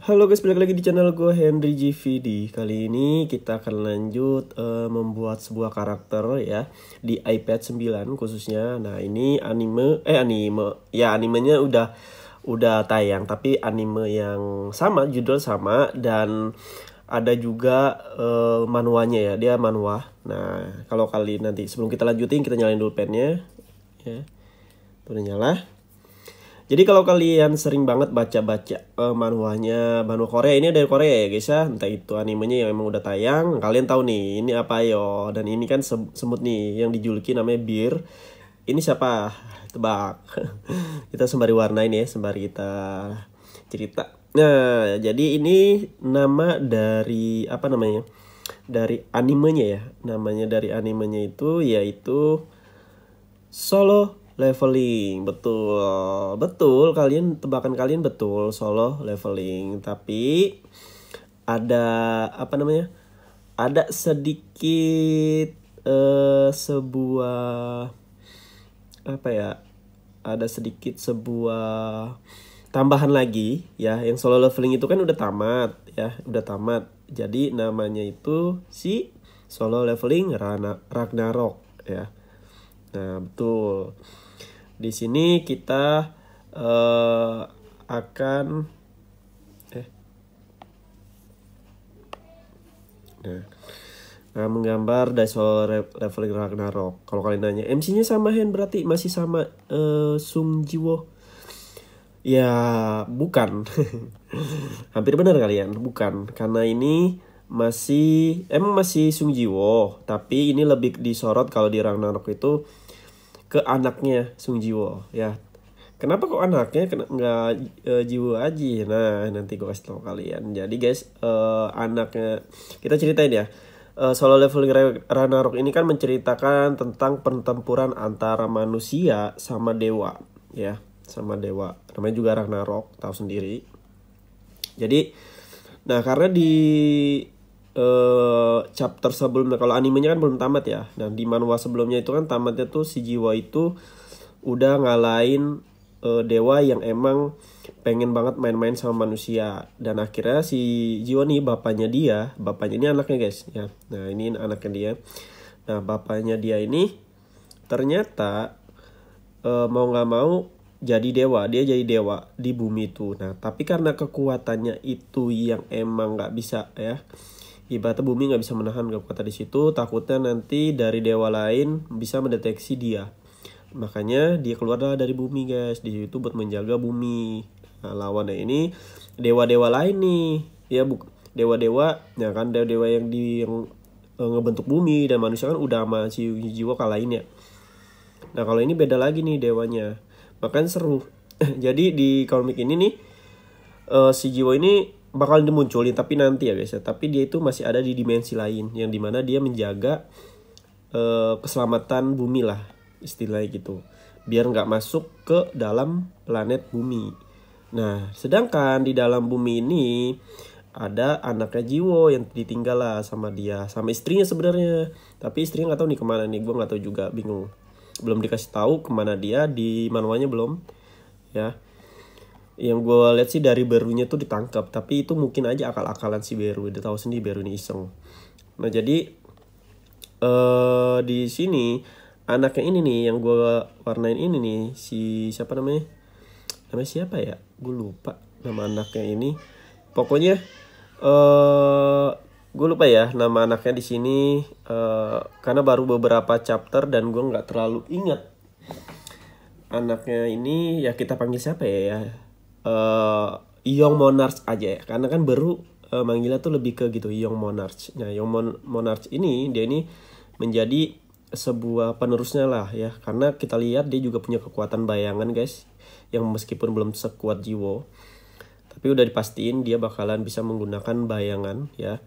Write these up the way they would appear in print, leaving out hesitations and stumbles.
Halo guys, balik lagi di channel gue Henry GVD. Kali ini kita akan lanjut membuat sebuah karakter ya di iPad 9 khususnya. Nah, ini animenya udah tayang, tapi anime yang sama, judul sama, dan ada juga manuanya ya, dia manhwa. Nah, kalau kali nanti sebelum kita lanjutin, kita nyalain dulu pennya ya. Tuh udah nyala. Jadi kalau kalian sering banget baca-baca manhwa Korea, ini dari Korea ya guys ya, entah itu animenya yang emang udah tayang, kalian tahu nih ini apa yo. Dan ini kan semut nih yang dijuluki namanya Bir. Ini siapa? Tebak. Kita sembari warnain ya, sembari kita cerita. Nah, jadi ini nama dari apa namanya? Dari animenya ya. Namanya dari animenya itu yaitu Solo Leveling. Betul, tebakan kalian betul, Solo Leveling. Tapi ada apa namanya? Ada sedikit sebuah apa ya? Ada sedikit sebuah tambahan lagi ya. Yang Solo Leveling itu kan udah tamat ya, udah tamat. Jadi namanya itu si Solo Leveling Ragnarok ya. Nah, betul. Di sini kita akan menggambar dari Solo Leveling Ragnarok. Kalau kalian nanya, MC-nya sama Hen, berarti masih sama Sung Jiwo? Ya, bukan. Hampir benar kalian, bukan. Karena ini masih Sung Jiwo, tapi ini lebih disorot kalau di Ragnarok itu ke anaknya Sung Jiwo ya. Kenapa kok anaknya nggak Jiwo aja? Nah, nanti gue kasih tahu kalian. Jadi guys, anaknya kita ceritain ya. Solo Leveling Ragnarok ini kan menceritakan tentang pertempuran antara manusia sama dewa ya, sama dewa. Namanya juga Ragnarok, tahu sendiri. Jadi, nah karena di chapter sebelumnya, kalau animenya kan belum tamat ya. Nah di manhwa sebelumnya itu kan tamatnya tuh si Jiwa itu udah ngalahin dewa yang emang pengen banget main-main sama manusia. Dan akhirnya si Jiwa nih bapaknya ini anaknya guys ya. Nah ini anaknya dia. Nah bapaknya dia ini ternyata mau nggak mau jadi dewa, dia jadi dewa di bumi itu. Nah tapi karena kekuatannya itu yang emang nggak bisa ya, ibaratnya bumi nggak bisa menahan kekuatan di situ, takutnya nanti dari dewa lain bisa mendeteksi dia. Makanya dia keluar dari bumi guys, di situ buat menjaga bumi. Nah lawannya ini dewa-dewa lain nih, ya dewa-dewa, ya kan dewa-dewa yang ngebentuk bumi dan manusia kan udah sama si Jiwa kalahin ya. Nah kalau ini beda lagi nih dewanya, makanya seru. Jadi di komik ini nih si Jiwa ini bakal dimunculin tapi nanti ya guys ya. Tapi dia itu masih ada di dimensi lain yang dimana dia menjaga keselamatan bumi lah istilahnya gitu, biar nggak masuk ke dalam planet bumi. Nah sedangkan di dalam bumi ini ada anaknya Jiwo yang ditinggal lah sama dia, sama istrinya sebenarnya. Tapi istrinya nggak tahu nih kemana nih, gue nggak tahu juga, bingung. Belum dikasih tahu kemana dia, di manualnya belum ya. Yang gue lihat sih dari Berunya tuh ditangkap, tapi itu mungkin aja akal-akalan si Beru. Dia tahu sendiri Beru ini iseng. Nah jadi di sini anaknya ini nih yang gue warnain ini nih, si siapa namanya? Namanya siapa ya? Gue lupa nama anaknya ini. Pokoknya gue lupa ya nama anaknya di sini karena baru beberapa chapter dan gue nggak terlalu ingat anaknya ini. Ya kita panggil siapa ya? Young Monarch aja ya, karena kan baru manggilnya tuh lebih ke gitu, Young Monarch. Nah Young Monarch ini dia ini menjadi sebuah penerusnya lah ya, karena kita lihat dia juga punya kekuatan bayangan guys, yang meskipun belum sekuat Jiwo, tapi udah dipastiin dia bakalan bisa menggunakan bayangan ya.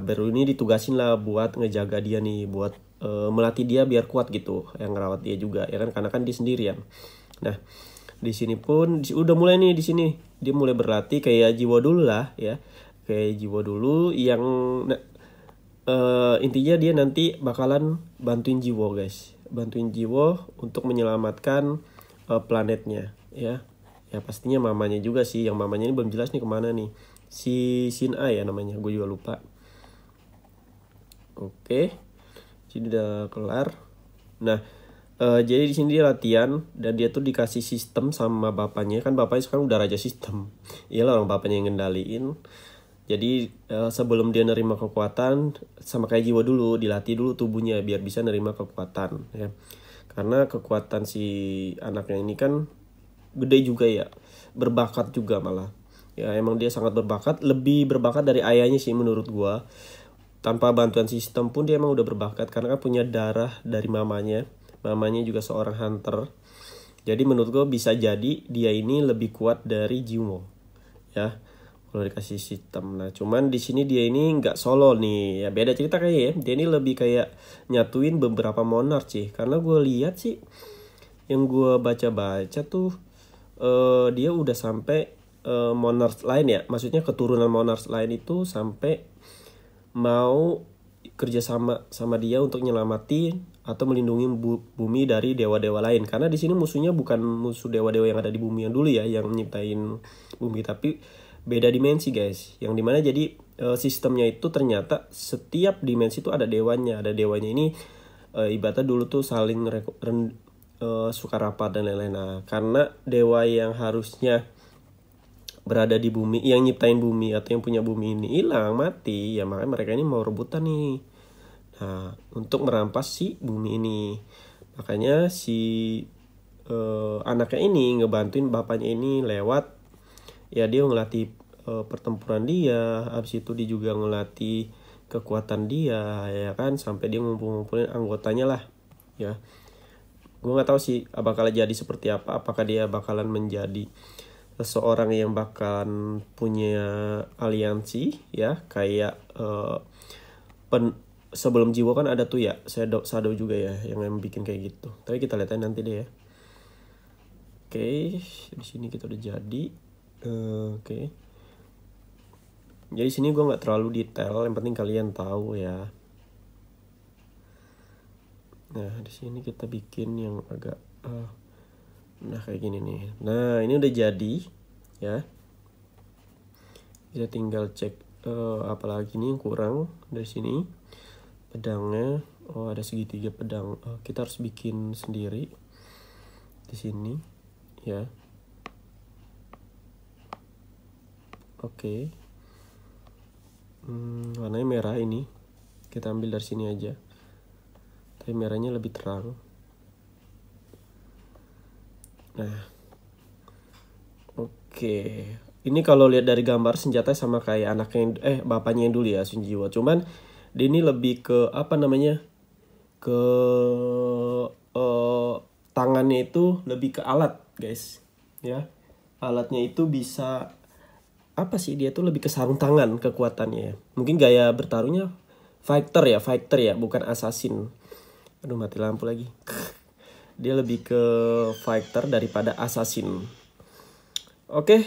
Baru ini ditugasin lah buat ngejaga dia nih, buat melatih dia biar kuat gitu, yang ngerawat dia juga ya kan, karena kan dia sendirian. Nah di sini pun udah mulai nih, di sini dia mulai berlatih kayak Jiwo dulu lah ya, kayak Jiwo dulu yang intinya dia nanti bakalan bantuin Jiwo guys, bantuin Jiwo untuk menyelamatkan planetnya ya, Ya pastinya mamanya juga sih, yang mamanya ini belum jelas nih kemana nih. Si Shin A ya namanya, gue juga lupa. Oke, jadi udah kelar. Nah, jadi di sini dia latihan dan dia tuh dikasih sistem sama bapaknya, kan bapaknya sekarang udah raja sistem. Iyalah orang bapaknya yang ngendaliin. Jadi sebelum dia nerima kekuatan, sama kayak jiwa dulu, dilatih dulu tubuhnya biar bisa nerima kekuatan ya. Karena kekuatan si anaknya ini kan gede juga ya, berbakat juga malah. Ya emang dia sangat berbakat, lebih berbakat dari ayahnya sih menurut gua. Tanpa bantuan sistem pun dia emang udah berbakat karena kan punya darah dari mamanya. Mamanya juga seorang hunter. Jadi menurut gua bisa jadi dia ini lebih kuat dari Jiwo. Ya, kalau dikasih sistem. Nah, cuman di sini dia ini nggak solo nih. Ya beda cerita kayaknya ya. Dia ini lebih kayak nyatuin beberapa monarch sih. Karena gue lihat sih yang gue baca-baca tuh dia udah sampai monarch lain ya. Maksudnya keturunan monarch lain itu sampai mau kerjasama sama dia untuk nyelamati atau melindungi bumi dari dewa-dewa lain. Karena di sini musuhnya bukan musuh dewa-dewa yang ada di bumi yang dulu ya, yang nyiptain bumi, tapi beda dimensi guys. Yang dimana jadi sistemnya itu ternyata setiap dimensi itu ada dewanya. Ada dewanya ini ibaratnya dulu tuh saling suka rapat dan lain-lain. Nah, karena dewa yang harusnya berada di bumi, yang nyiptain bumi atau yang punya bumi ini hilang, mati, ya makanya mereka ini mau rebutan nih. Nah, untuk merampas si bumi ini. Makanya si anaknya ini ngebantuin bapaknya ini lewat, ya dia ngelatih pertempuran dia, habis itu dia juga ngelatih kekuatan dia, ya kan, sampai dia ngumpulin anggotanya lah, ya. Gue nggak tahu sih bakal jadi seperti apa, apakah dia bakalan menjadi seseorang yang bakalan punya aliansi ya, kayak sebelum Jiwo kan ada tuh ya Shadow juga ya yang bikin kayak gitu. Tapi kita lihat aja nanti deh ya. Oke, di sini kita udah jadi. Oke. Jadi sini gue nggak terlalu detail, yang penting kalian tahu ya. Nah di sini kita bikin yang agak nah kayak gini nih. Nah ini udah jadi ya. Kita tinggal cek apalagi nih yang kurang dari sini. Pedangnya, oh ada segitiga pedang. Kita harus bikin sendiri di sini ya. Oke. Warnanya merah ini. Kita ambil dari sini aja. Tapi merahnya lebih terang. Nah. Oke. Ini kalau lihat dari gambar senjatanya sama kayak anaknya bapaknya yang dulu ya, Sun Jiwo. Cuman dia ini lebih ke apa namanya? Ke tangannya itu lebih ke alat, guys. Ya. Alatnya itu bisa apa sih, dia tuh lebih ke sarung tangan kekuatannya. Mungkin gaya bertarungnya fighter ya, bukan assassin. Aduh mati lampu lagi. Dia lebih ke fighter daripada assassin. Oke,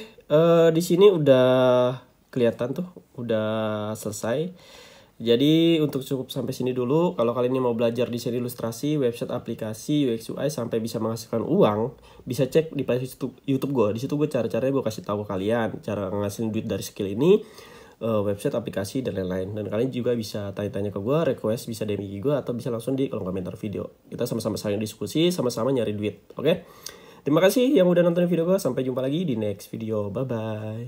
di sini udah kelihatan tuh, udah selesai. Jadi untuk cukup sampai sini dulu. Kalau kalian mau belajar desain ilustrasi, website, aplikasi, UX UI sampai bisa menghasilkan uang, bisa cek di playlist YouTube gue. Di situ gue cara-caranya gue kasih tahu kalian cara ngasilin duit dari skill ini, website, aplikasi dan lain-lain. Dan kalian juga bisa tanya-tanya ke gue, request bisa DM IG gue atau bisa langsung di kolom komentar video. Kita sama-sama saling diskusi, sama-sama nyari duit. Oke? Terima kasih yang udah nonton video gue. Sampai jumpa lagi di next video. Bye-bye.